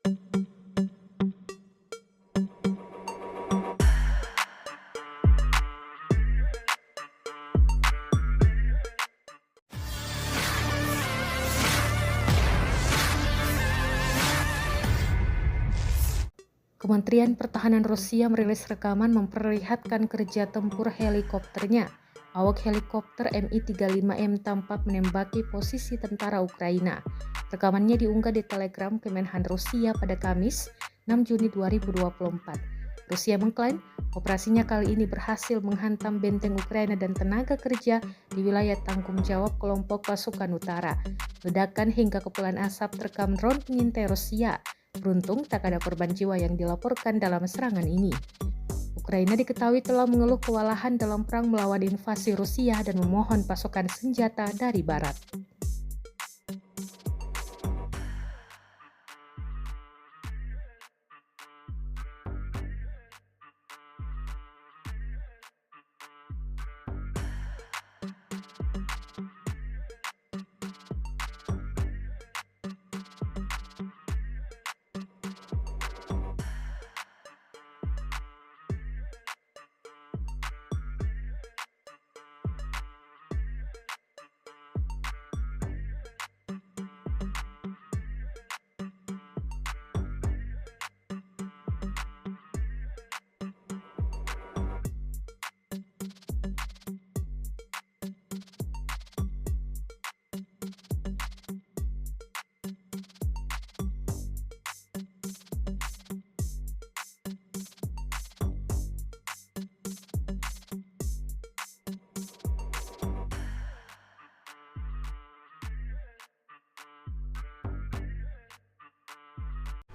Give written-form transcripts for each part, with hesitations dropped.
Kementerian Pertahanan Rusia merilis rekaman memperlihatkan kerja tempur helikopternya. Awak helikopter Mi-35M tampak menembaki posisi tentara Ukraina. Rekamannya diunggah di Telegram Kemenhan Rusia pada Kamis, 6 Juni 2024. Rusia mengklaim operasinya kali ini berhasil menghantam benteng Ukraina dan tenaga kerja di wilayah tanggung jawab kelompok pasukan utara. Ledakan hingga kepulan asap terekam drone pengintai Rusia. Beruntung tak ada korban jiwa yang dilaporkan dalam serangan ini. Ukraina diketahui telah mengeluh kewalahan dalam perang melawan invasi Rusia dan memohon pasokan senjata dari Barat.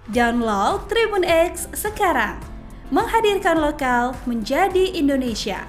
Download Tribun X sekarang, menghadirkan lokal menjadi Indonesia.